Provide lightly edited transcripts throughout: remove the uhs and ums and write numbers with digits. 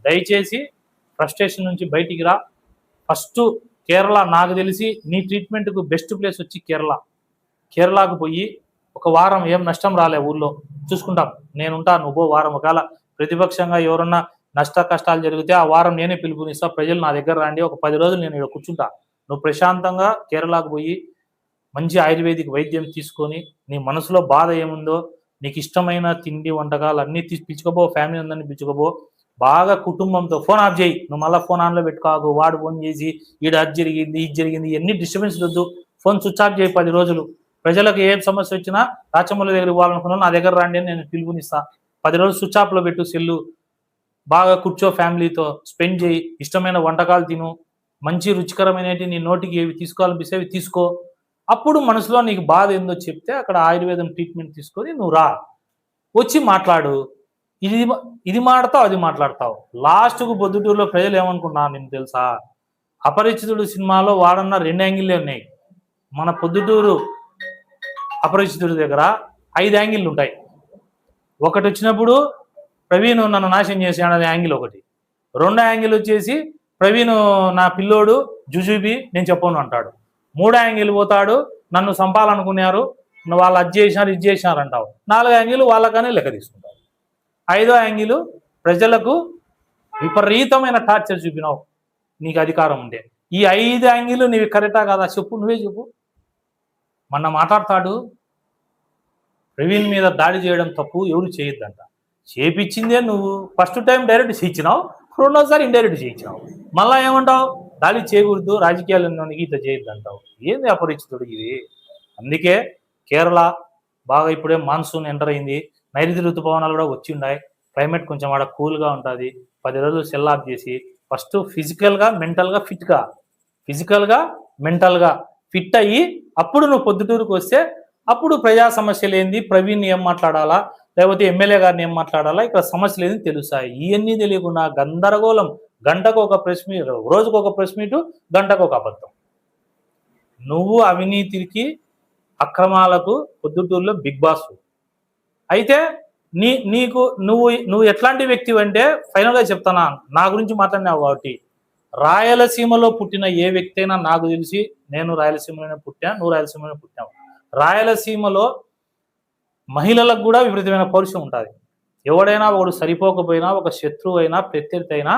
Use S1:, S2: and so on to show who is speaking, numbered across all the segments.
S1: దయచేసి ఫ్రస్ట్రేషన్ నుంచి బయటికి రా. ఫస్ట్ కేరళ, నాకు తెలిసి నీ ట్రీట్మెంట్కు బెస్ట్ ప్లేస్ వచ్చి కేరళకు పోయి ఒక వారం ఏం నష్టం రాలే, ఊళ్ళో చూసుకుంటాం, నేనుంటా, నువ్వు వారం. ఒకవేళ ప్రతిపక్షంగా ఎవరన్నా నష్ట కష్టాలు జరిగితే ఆ వారం నేనే పిలుపునిస్తా, ప్రజలు నా దగ్గర రండి, ఒక 10 రోజులు నేను ఇక్కడ కూర్చుంటా. నువ్వు ప్రశాంతంగా కేరళకు పోయి మంచి ఆయుర్వేదిక్ వైద్యం తీసుకొని నీ మనసులో బాధ ఏముందో, నీకు ఇష్టమైన తిండి వంటకాలు అన్నీ పిచ్చుకోబో, ఫ్యామిలీ అందరినీ పిచ్చుకోబో, బాగా కుటుంబంతో. ఫోన్ ఆఫ్ చేయి, నువ్వు మళ్ళీ ఫోన్ ఆన్లో పెట్టుకోకు. వాడు ఫోన్ చేసి ఈడ అది జరిగింది, ఇది జరిగింది, ఎన్ని డిస్టర్బెన్స్ వద్దు. ఫోన్ స్విచ్ ఆఫ్ చేయి 10 రోజులు. ప్రజలకు ఏం సమస్య వచ్చినా రాచమౌళి దగ్గరికి పోవాలనుకున్నాను, నా దగ్గర రండి అని నేను పిలుపునిస్తా. 10 రోజులు స్విచ్ ఆఫ్లో పెట్టు సెల్లు. బాగా కూర్చో, ఫ్యామిలీతో స్పెండ్ చేయి, ఇష్టమైన వంటకాలు తిను, మంచి రుచికరమైనవి నీ నోటికి ఏవి తీసుకోవాలనిపిస్తే అవి తీసుకో. అప్పుడు మనసులో నీకు బాధ ఏందో చెప్తే అక్కడ ఆయుర్వేదం ట్రీట్మెంట్ తీసుకొని నువ్వు రా, వచ్చి మాట్లాడు. ఇది మాట్లాడతావు, అది మాట్లాడతావు. లాస్ట్కు పొద్దుటూరులో ప్రజలు ఏమనుకున్నారు నేను తెలుసా? అపరిచితుడు సినిమాలో వాడన్న 2 యాంగిల్లే ఉన్నాయి. మన పొద్దుటూరు అపరిచితుడి దగ్గర 5 యాంగిళ్ళు ఉంటాయి. ఒకటి వచ్చినప్పుడు ప్రవీణ్ నన్ను నాశనం చేశాడు అనే యాంగిల్ ఒకటి. 2వ యాంగిల్ వచ్చేసి ప్రవీణ్ నా పిల్లోడు జుజుబి, నేను చెప్పను అంటాడు. 3వ యాంగిల్ పోతాడు, నన్ను చంపాలనుకున్నారు, వాళ్ళు అది చేసినారు, ఇది చేసినారు అంటావు. 4వ యాంగిల్ వాళ్ళకనే లెక్క తీసుకుంటావు. 5వ యాంగిల్ ప్రజలకు విపరీతమైన టార్చర్ చూపినావు నీకు అధికారం ఉంటే. ఈ 5 యాంగిల్ నీవి కరెక్టా కాదా చెప్పు, నువ్వే చెప్పు. మొన్న మాట్లాడతాడు, ప్రవీణ్ మీద దాడి చేయడం తప్పు, ఎవరు చేయొద్దంట. చేపించిందే నువ్వు. ఫస్ట్ టైం డైరెక్ట్ చేయించినావు, 2వసారి ఇండైరెక్ట్ చేయించినావు. మళ్ళా ఏమంటావు? దాడి చేయకూడదు, రాజకీయాలకి ఇట్లా చేయొద్దు అంటావు. ఏంది అపరిచితుడు ఇది? అందుకే కేరళ బాగా ఇప్పుడే మాన్సూన్ ఎంటర్ అయింది, నైరుతి ఋతుపవనాలు కూడా వచ్చి ఉన్నాయి. క్లైమేట్ కొంచెం ఆడ కూల్గా ఉంటుంది. 10 రోజులు సెల్ ఆఫ్ చేసి ఫస్ట్ ఫిజికల్గా మెంటల్గా ఫిట్ అయ్యి అప్పుడు నువ్వు పొద్దుటూరుకు వస్తే అప్పుడు ప్రజా సమస్యలు ఏంది, ప్రవీణ్ ఏం మాట్లాడాలా, లేకపోతే ఎమ్మెల్యే గారిని ఏం మాట్లాడాలా, ఇక్కడ సమస్యలు ఏంది తెలుస్తాయి. ఇవన్నీ తెలియకుండా గందరగోళం, గంటకు ఒక ప్రెస్ మీట్, రోజుకు ఒక ప్రెస్ మీటు, గంటకు ఒక అబద్ధం. నువ్వు అవినీతికి అక్రమాలకు పొద్దుటూరులో బిగ్ బాస్. అయితే నువ్వు ఎట్లాంటి వ్యక్తి అంటే ఫైనల్గా చెప్తానా, నా గురించి మాట్లాడినావు కాబట్టి, రాయలసీమలో పుట్టిన ఏ వ్యక్తి అయినా నాకు తెలిసి, నేను రాయలసీమలోనే పుట్టాను, నువ్వు రాయలసీమలోనే పుట్టావు. రాయలసీమలో మహిళలకు కూడా విపరీతమైన పౌరుషం ఉంటుంది. ఎవడైనా ఒకడు సరిపోకపోయినా, ఒక శత్రువు అయినా, ప్రత్యర్థి అయినా,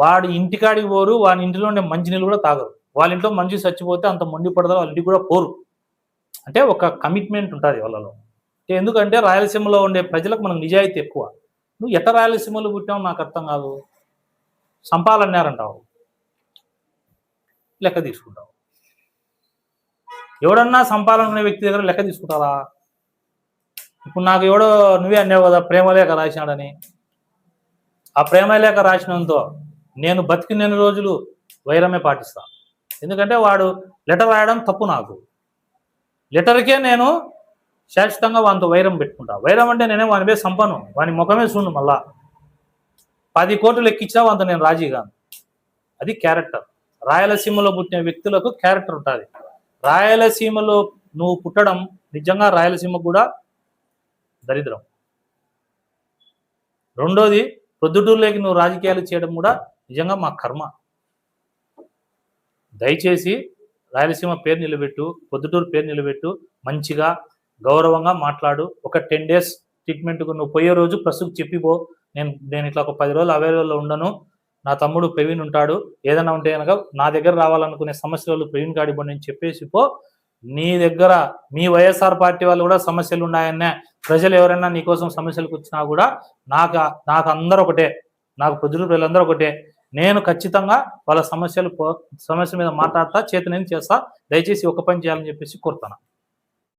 S1: వాడి ఇంటికాడికి పోరు, వాడి ఇంటిలో ఉండే మంచినీళ్ళు కూడా తాగరు. వాళ్ళ ఇంట్లో మంచి చచ్చిపోతే అంత మొండి పడతారు, వాళ్ళ ఇంటికి కూడా పోరు. అంటే ఒక కమిట్మెంట్ ఉంటుంది వాళ్ళలో. ఎందుకంటే రాయలసీమలో ఉండే ప్రజలకు మనకు నిజాయితీ ఎక్కువ. నువ్వు ఎట్ట రాయలసీమలో పుట్టావు నాకు అర్థం కాదు. సంపాలన్నారంటావు, లెక్క తీసుకుంటావు. ఎవడన్నా సంపాలనుకునే వ్యక్తి దగ్గర లెక్క తీసుకుంటారా? ఇప్పుడు నాకు ఎవడో నువ్వే అన్నావు కదా ప్రేమలేఖ రాసినాడని. ఆ ప్రేమలేఖ రాసినంతో నేను బతికిన రోజులు వైరమే పాటిస్తా. ఎందుకంటే వాడు లెటర్ రాయడం తప్పు. నాకు లెటర్కే నేను శాశ్వతంగా వానితో వైరం పెట్టుకుంటా. వైరం అంటే నేనే వాని మీద సంపను, వాని ముఖమే చూడు. మళ్ళా 10 కోట్లు ఎక్కించా వాంతో నేను రాజీగాను. అది క్యారెక్టర్. రాయలసీమలో పుట్టిన వ్యక్తులకు క్యారెక్టర్ ఉంటుంది. రాయలసీమలో నువ్వు పుట్టడం నిజంగా రాయలసీమకు కూడా దరిద్రం. రెండోది, పొద్దుటూరులోకి నువ్వు రాజకీయాలు చేయడం కూడా నిజంగా మా కర్మ. దయచేసి రాయలసీమ పేరు నిలబెట్టు, పొద్దుటూరు పేరు నిలబెట్టు, మంచిగా గౌరవంగా మాట్లాడు. ఒక 10 డేస్ ట్రీట్మెంట్కు నువ్వు పోయే రోజు ప్రస్తుతం చెప్పిపో, నేను ఇట్లా ఒక 10 రోజులు అవైలబుల్లో ఉండను, నా తమ్ముడు ప్రవీణ్ ఉంటాడు, ఏదైనా ఉంటే కనుక నా దగ్గర రావాలనుకునే సమస్యలు ప్రవీణ్ కాడి ఇవ్వండి అని చెప్పేసి పో. నీ దగ్గర మీ వైఎస్ఆర్ పార్టీ వాళ్ళు కూడా సమస్యలు ఉన్నాయన్నా, ప్రజలు ఎవరైనా నీకోసం సమస్యలకు వచ్చినా కూడా నాకు అందరూ ఒకటే, నాకు పొద్దుటూరు ప్రజలందరూ ఒకటే. నేను ఖచ్చితంగా వాళ్ళ సమస్య మీద మాట్లాడతా, చేతనేం చేస్తా. దయచేసి ఒక పని చేయాలని చెప్పేసి కోరుతాను.